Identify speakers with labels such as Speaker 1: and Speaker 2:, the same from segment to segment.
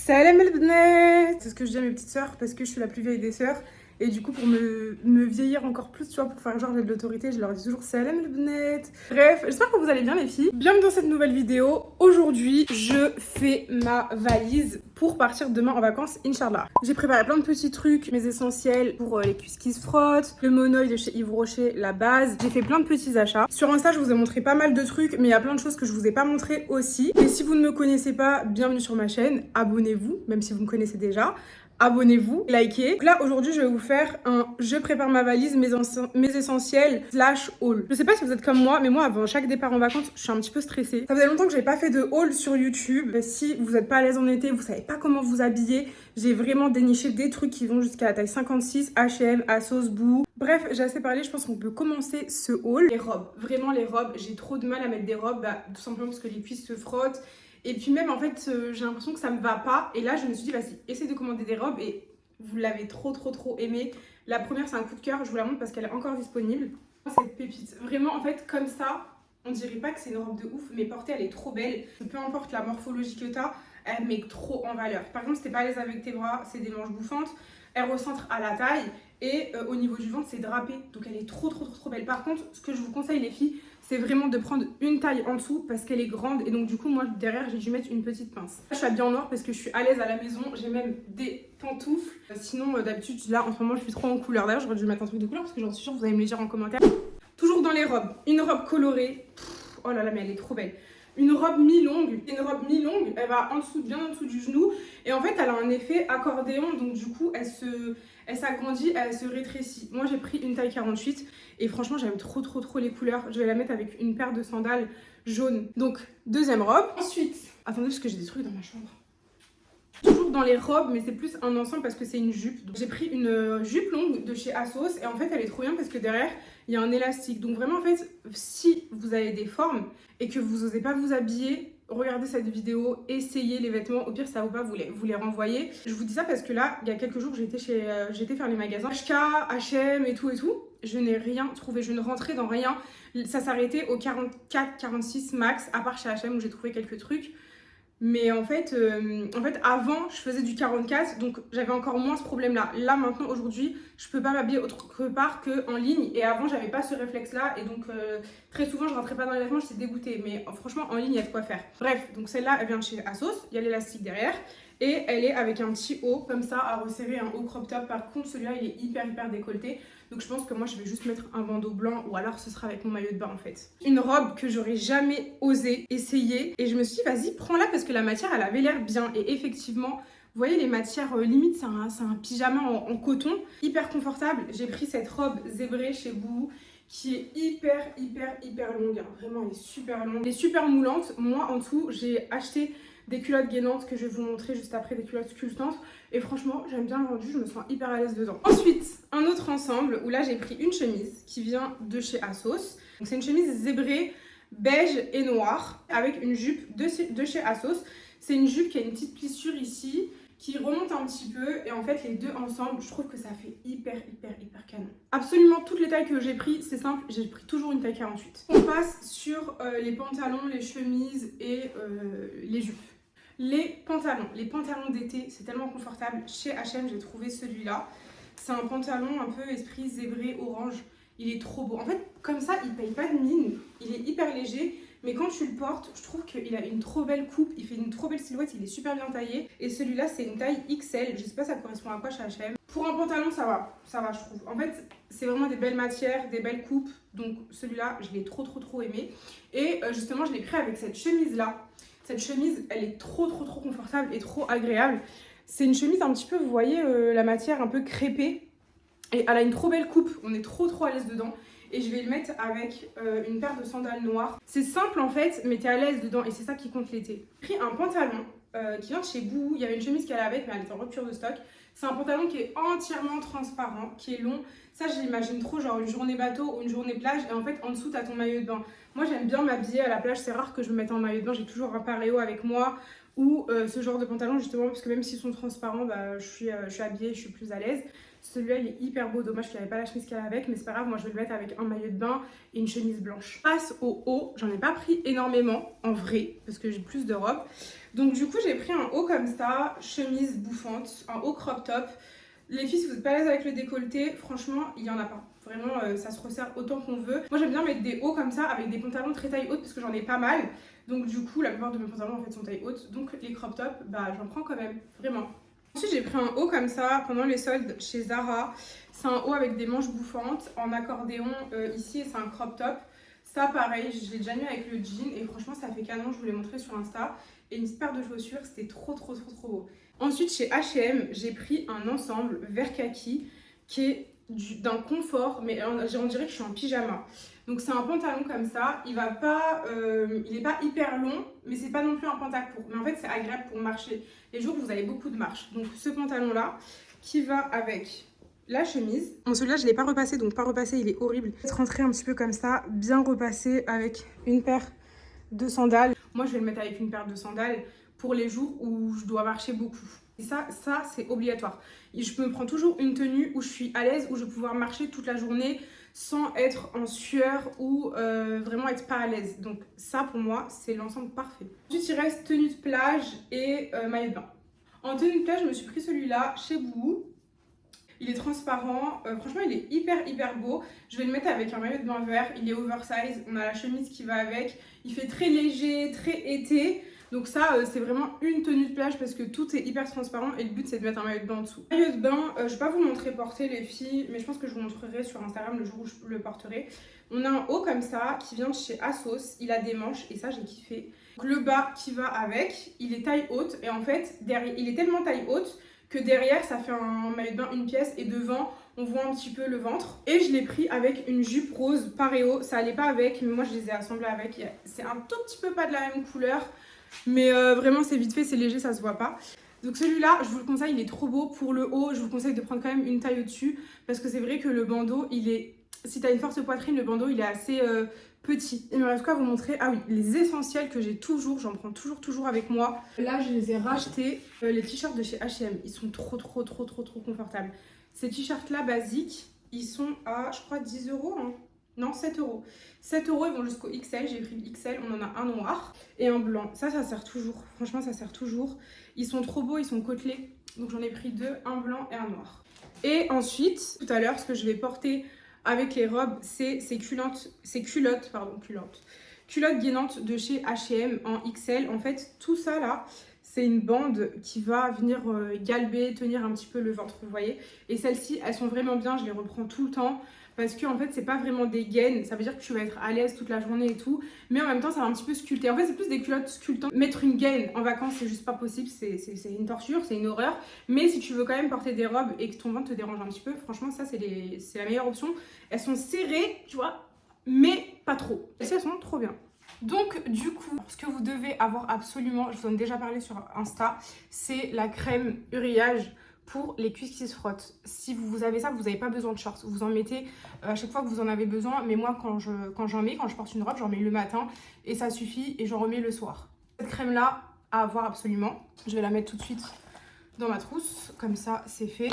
Speaker 1: Salam el bnet. C'est ce que je dis à mes petites sœurs parce que je suis la plus vieille des sœurs. Et du coup, pour me vieillir encore plus, tu vois, pour faire genre j'ai de l'autorité, je leur dis toujours salam el bnet. Bref, j'espère que vous allez bien les filles. Bienvenue dans cette nouvelle vidéo. Aujourd'hui, je fais ma valise pour partir demain en vacances, Inch'Allah. J'ai préparé plein de petits trucs, mes essentiels pour les cuisses qui se frottent, le monoeil de chez Yves Rocher, la base. J'ai fait plein de petits achats. Sur Insta, je vous ai montré pas mal de trucs, mais il y a plein de choses que je vous ai pas montré aussi. Et si vous ne me connaissez pas, bienvenue sur ma chaîne. Abonnez-vous, même si vous me connaissez déjà. Abonnez-vous, likez. Donc là, aujourd'hui, je vais vous faire un je prépare ma valise, mes essentiels / haul. Je sais pas si vous êtes comme moi, mais moi, avant chaque départ en vacances, je suis un petit peu stressée. Ça faisait longtemps que j'avais pas fait de haul sur YouTube. Si vous êtes pas à l'aise en été, vous savez pas comment vous habiller, j'ai vraiment déniché des trucs qui vont jusqu'à la taille 56, H&M, ASOS, Boo. Bref, j'ai assez parlé, je pense qu'on peut commencer ce haul. Les robes, vraiment les robes, j'ai trop de mal à mettre des robes, tout simplement parce que les cuisses se frottent. Et puis même en fait j'ai l'impression que ça me va pas. Et là je me suis dit vas-y, essaye de commander des robes. Et vous l'avez trop aimé. La première c'est un coup de cœur, je vous la montre parce qu'elle est encore disponible. Cette pépite, vraiment en fait comme ça, on dirait pas que c'est une robe de ouf, mais portée elle est trop belle. Peu importe la morphologie que t'as, elle met trop en valeur. Par exemple si t'es pas à l'aise avec tes bras, c'est des manches bouffantes. Elle recentre à la taille et au niveau du ventre c'est drapé. Donc elle est trop belle. Par contre ce que je vous conseille les filles, c'est vraiment de prendre une taille en dessous parce qu'elle est grande. Et donc du coup moi derrière j'ai dû mettre une petite pince. Je suis habillée en noir parce que je suis à l'aise à la maison. J'ai même des pantoufles. Sinon d'habitude là en ce moment je suis trop en couleur. D'ailleurs j'aurais dû mettre un truc de couleur parce que j'en suis sûre vous allez me le dire en commentaire. Toujours dans les robes. Une robe colorée. Oh là là mais elle est trop belle. Une robe mi-longue, elle va bien en dessous du genou. Et en fait, elle a un effet accordéon. Donc du coup, elle s'agrandit, elle se rétrécit. Moi, j'ai pris une taille 48. Et franchement, j'aime trop les couleurs. Je vais la mettre avec une paire de sandales jaunes. Donc, deuxième robe. Ensuite, attendez, parce que j'ai des trucs dans ma chambre. Toujours dans les robes, mais c'est plus un ensemble parce que c'est une jupe. J'ai pris une jupe longue de chez ASOS et en fait elle est trop bien parce que derrière il y a un élastique. Donc vraiment en fait, si vous avez des formes et que vous n'osez pas vous habiller, regardez cette vidéo, essayez les vêtements. Au pire ça vaut pas, vous les renvoyez. Je vous dis ça parce que là, il y a quelques jours j'étais faire les magasins HK, H&M et tout. Je n'ai rien trouvé, je ne rentrais dans rien. Ça s'arrêtait au 44-46 max, à part chez H&M où j'ai trouvé quelques trucs. Mais en fait, avant, je faisais du 44, donc j'avais encore moins ce problème-là. Là, maintenant, aujourd'hui, je peux pas m'habiller autre part qu'en ligne. Et avant, j'avais pas ce réflexe-là. Et donc, très souvent, je rentrais pas dans les vêtements, j'étais dégoûtée. Mais franchement, en ligne, il y a de quoi faire. Bref, donc celle-là, elle vient de chez ASOS. Il y a l'élastique derrière. Et elle est avec un petit haut, comme ça, à resserrer, un haut crop top. Par contre, celui-là, il est hyper décolleté. Donc je pense que moi, je vais juste mettre un bandeau blanc ou alors ce sera avec mon maillot de bain en fait. Une robe que j'aurais jamais osé essayer. Et je me suis dit, vas-y, prends-la parce que la matière, elle avait l'air bien. Et effectivement, vous voyez les matières limite, c'est un pyjama en coton. Hyper confortable. J'ai pris cette robe zébrée chez Boo qui est hyper longue. Vraiment, elle est super longue. Elle est super moulante. Moi, en dessous, j'ai acheté des culottes gainantes que je vais vous montrer juste après, des culottes sculptantes. Et franchement, j'aime bien le rendu, je me sens hyper à l'aise dedans. Ensuite, un autre ensemble où là, j'ai pris une chemise qui vient de chez ASOS. Donc c'est une chemise zébrée, beige et noire avec une jupe de chez ASOS. C'est une jupe qui a une petite plissure ici qui remonte un petit peu et en fait les deux ensemble je trouve que ça fait hyper canon. Absolument toutes les tailles que j'ai pris, c'est simple, j'ai pris toujours une taille 48. On passe sur les pantalons, les chemises et les jupes. Les pantalons d'été, c'est tellement confortable. Chez H&M, j'ai trouvé celui-là. C'est un pantalon un peu esprit zébré orange. Il est trop beau. En fait, comme ça, il paye pas de mine. Il est hyper léger. Mais quand tu le portes, je trouve qu'il a une trop belle coupe. Il fait une trop belle silhouette. Il est super bien taillé. Et celui-là, c'est une taille XL. Je sais pas ça correspond à quoi chez H&M. Pour un pantalon, ça va. Ça va, je trouve. En fait, c'est vraiment des belles matières, des belles coupes. Donc celui-là, je l'ai trop aimé. Et justement, je l'ai pris avec cette chemise-là. Cette chemise, elle est trop confortable et trop agréable. C'est une chemise un petit peu, vous voyez, la matière un peu crêpée. Et elle a une trop belle coupe. On est trop à l'aise dedans. Et je vais le mettre avec une paire de sandales noires. C'est simple en fait, mais t'es à l'aise dedans et c'est ça qui compte l'été. J'ai pris un pantalon qui vient de chez Boo. Il y avait une chemise qui allait avec, mais elle est en rupture de stock. C'est un pantalon qui est entièrement transparent, qui est long. Ça, je l'imagine trop, genre une journée bateau ou une journée plage. Et en fait, en dessous, t'as ton maillot de bain. Moi, j'aime bien m'habiller à la plage. C'est rare que je me mette en maillot de bain. J'ai toujours un paréo avec moi ou ce genre de pantalon, justement, parce que même s'ils sont transparents, je suis habillée, je suis plus à l'aise. Celui-là, il est hyper beau. Dommage qu'il n'y avait pas la chemise qu'elle a avec, mais c'est pas grave. Moi, je vais le mettre avec un maillot de bain et une chemise blanche. Passe au haut. J'en ai pas pris énormément, en vrai, parce que j'ai plus de robes. Donc du coup j'ai pris un haut comme ça, chemise bouffante, un haut crop top. Les filles, si vous n'êtes pas à l'aise avec le décolleté, franchement, il n'y en a pas. Vraiment, ça se resserre autant qu'on veut. Moi, j'aime bien mettre des hauts comme ça avec des pantalons très taille haute parce que j'en ai pas mal. Donc, du coup, la plupart de mes pantalons en fait sont taille haute. Donc, les crop tops, bah, j'en prends quand même, vraiment. Ensuite, j'ai pris un haut comme ça pendant les soldes chez Zara. C'est un haut avec des manches bouffantes en accordéon ici et c'est un crop top. Ça, pareil, je l'ai déjà mis avec le jean et franchement, ça fait canon. Je vous l'ai montré sur Insta. Et une petite paire de chaussures, c'était trop beau. Ensuite, chez H&M, j'ai pris un ensemble vert kaki qui est d'un confort, mais on dirait que je suis en pyjama. Donc c'est un pantalon comme ça, il est pas hyper long, mais c'est pas non plus un pantacourt. Mais en fait, c'est agréable pour marcher les jours où vous avez beaucoup de marche. Donc ce pantalon-là, qui va avec la chemise. Bon, celui-là, je l'ai pas repassé, donc pas repassé, il est horrible. Je vais rentrer un petit peu comme ça, bien repassé avec une paire de sandales. Moi, je vais le mettre avec une paire de sandales pour les jours où je dois marcher beaucoup. Et ça c'est obligatoire. Et je me prends toujours une tenue où je suis à l'aise, où je vais pouvoir marcher toute la journée sans être en sueur ou vraiment être pas à l'aise. Donc ça, pour moi, c'est l'ensemble parfait. Ensuite, il reste tenue de plage et maillot de bain. En tenue de plage, je me suis pris celui-là chez Bouhou. Il est transparent, franchement il est hyper beau. Je vais le mettre avec un maillot de bain vert, il est oversize, on a la chemise qui va avec. Il fait très léger, très été. Donc ça c'est vraiment une tenue de plage parce que tout est hyper transparent et le but c'est de mettre un maillot de bain en dessous. Maillot de bain, je vais pas vous montrer porter les filles, mais je pense que je vous montrerai sur Instagram le jour où je le porterai. On a un haut comme ça qui vient de chez Asos, il a des manches et ça j'ai kiffé. Donc le bas qui va avec, il est taille haute et en fait derrière, il est tellement taille haute que derrière ça fait un maillot de bain une pièce et devant on voit un petit peu le ventre. Et je l'ai pris avec une jupe rose paréo, ça allait pas avec mais moi je les ai assemblés avec. C'est un tout petit peu pas de la même couleur mais vraiment c'est vite fait, c'est léger, ça se voit pas. Donc celui-là je vous le conseille, il est trop beau. Pour le haut je vous conseille de prendre quand même une taille au-dessus parce que c'est vrai que le bandeau il est, si t'as une forte poitrine, le bandeau il est assez petit. Il me reste quoi à vous montrer? Ah oui, les essentiels que j'ai toujours, j'en prends toujours avec moi. Là je les ai rachetés, les t-shirts de chez H&M, ils sont trop confortables. Ces t-shirts là basiques, ils sont à je crois 10 euros hein. Non, 7 euros. 7 euros, ils vont jusqu'au XL. J'ai pris le XL, on en a un noir et un blanc. Ça sert toujours. Franchement, ça sert toujours. Ils sont trop beaux, ils sont côtelés. Donc j'en ai pris deux, un blanc et un noir. Et ensuite, tout à l'heure, ce que je vais porter avec les robes, c'est ces culottes gainantes de chez H&M en XL. En fait, tout ça là, c'est une bande qui va venir galber, tenir un petit peu le ventre, vous voyez. Et celles-ci, elles sont vraiment bien, je les reprends tout le temps. Parce que en fait c'est pas vraiment des gaines, ça veut dire que tu vas être à l'aise toute la journée et tout, mais en même temps ça va un petit peu sculpter. En fait c'est plus des culottes sculptantes. Mettre une gaine en vacances c'est juste pas possible, c'est une torture, c'est une horreur. Mais si tu veux quand même porter des robes et que ton ventre te dérange un petit peu, franchement ça c'est la meilleure option. Elles sont serrées, tu vois, mais pas trop. Et elles sont trop bien. Donc du coup, ce que vous devez avoir absolument, je vous en ai déjà parlé sur Insta, c'est la crème Uriage pour les cuisses qui se frottent. Si vous avez ça, vous n'avez pas besoin de shorts. Vous en mettez à chaque fois que vous en avez besoin. Mais moi, quand je porte une robe, j'en mets le matin et ça suffit et j'en remets le soir. Cette crème-là, à avoir absolument. Je vais la mettre tout de suite dans ma trousse. Comme ça, c'est fait.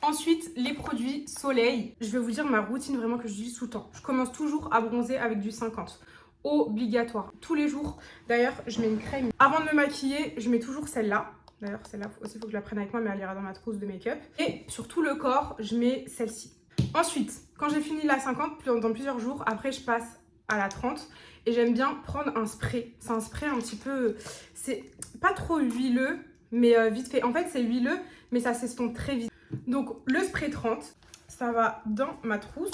Speaker 1: Ensuite, les produits soleil. Je vais vous dire ma routine vraiment que j'utilise tout le temps. Je commence toujours à bronzer avec du 50. Obligatoire. Tous les jours. D'ailleurs, je mets une crème. Avant de me maquiller, je mets toujours celle-là. D'ailleurs, celle-là aussi, il faut que je la prenne avec moi, mais elle ira dans ma trousse de make-up. Et sur tout le corps, je mets celle-ci. Ensuite, quand j'ai fini la 50, dans plusieurs jours, après, je passe à la 30. Et j'aime bien prendre un spray. C'est un spray un petit peu... C'est pas trop huileux, mais vite fait. En fait, c'est huileux, mais ça s'estompe très vite. Donc, le spray 30, ça va dans ma trousse.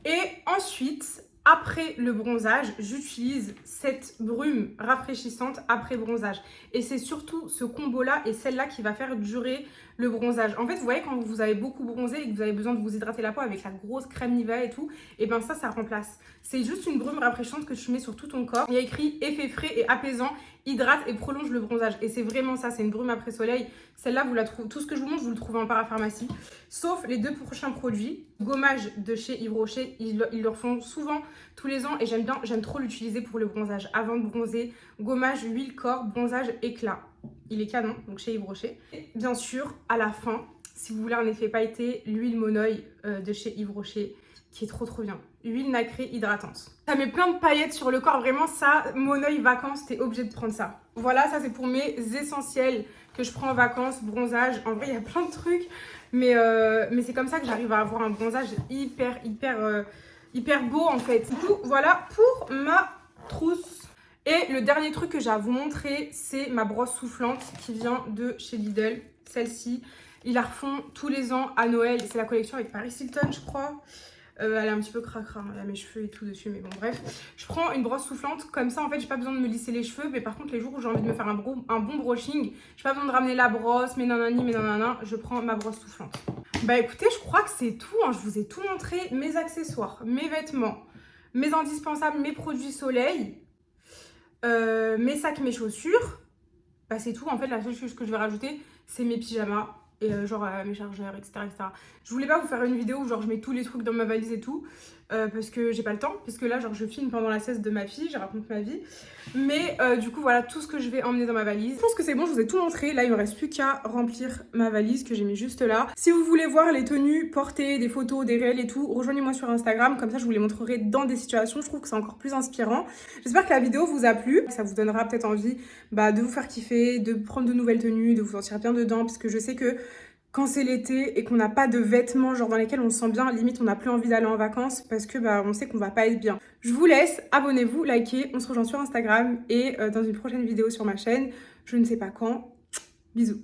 Speaker 1: Et ensuite... Après le bronzage, j'utilise cette brume rafraîchissante après bronzage. Et c'est surtout ce combo-là et celle-là qui va faire durer le bronzage. En fait, vous voyez, quand vous avez beaucoup bronzé et que vous avez besoin de vous hydrater la peau avec la grosse crème Nivea et tout, et ben ça remplace. C'est juste une brume rafraîchissante que tu mets sur tout ton corps. Il y a écrit effet frais et apaisant, hydrate et prolonge le bronzage. Et c'est vraiment ça, c'est une brume après soleil. Celle-là, vous la trouvez, tout ce que je vous montre, vous le trouvez en parapharmacie. Sauf les deux prochains produits. Gommage de chez Yves Rocher, ils le font souvent tous les ans et j'aime trop l'utiliser pour le bronzage. Avant de bronzer, gommage, huile, corps, bronzage, éclat. Il est canon, donc chez Yves Rocher. Et bien sûr, à la fin, si vous voulez un effet pailleté, l'huile Monoeil de chez Yves Rocher, qui est trop bien. huile nacrée hydratante. Ça met plein de paillettes sur le corps, vraiment ça, mon œil vacances, t'es obligé de prendre ça. Voilà, ça c'est pour mes essentiels que je prends en vacances, bronzage. En vrai, il y a plein de trucs, mais c'est comme ça que j'arrive à avoir un bronzage hyper beau en fait. Du coup, voilà pour ma trousse. Et le dernier truc que j'ai à vous montrer, c'est ma brosse soufflante qui vient de chez Lidl, celle-ci. Ils la refont tous les ans à Noël, c'est la collection avec Paris Hilton je crois. Elle est un petit peu cracra, il y a mes cheveux et tout dessus, mais bon bref. Je prends une brosse soufflante, comme ça en fait j'ai pas besoin de me lisser les cheveux, mais par contre les jours où j'ai envie de me faire un bon brushing, j'ai pas besoin de ramener la brosse, mais nanani, mais nanana, je prends ma brosse soufflante. Bah écoutez, je crois que c'est tout, hein. Je vous ai tout montré, mes accessoires, mes vêtements, mes indispensables, mes produits soleil, mes sacs, mes chaussures. Bah c'est tout, en fait la seule chose que je vais rajouter c'est mes pyjamas. Et genre mes chargeurs, etc., etc. Je voulais pas vous faire une vidéo où genre je mets tous les trucs dans ma valise et tout, parce que j'ai pas le temps, parce que là genre je filme pendant la sieste de ma fille, je raconte ma vie. Mais du coup voilà tout ce que je vais emmener dans ma valise. Je pense que c'est bon, je vous ai tout montré. Là il me reste plus qu'à remplir ma valise que j'ai mis juste là. Si vous voulez voir les tenues portées, des photos, des réels et tout, rejoignez-moi sur Instagram, comme ça je vous les montrerai dans des situations. Je trouve que c'est encore plus inspirant. J'espère que la vidéo vous a plu, ça vous donnera peut-être envie de vous faire kiffer, de prendre de nouvelles tenues, de vous sentir bien dedans, parce que je sais que quand c'est l'été et qu'on n'a pas de vêtements genre dans lesquels on se sent bien, limite on n'a plus envie d'aller en vacances parce que on sait qu'on va pas être bien. Je vous laisse, abonnez-vous, likez, on se rejoint sur Instagram et dans une prochaine vidéo sur ma chaîne, je ne sais pas quand. Bisous.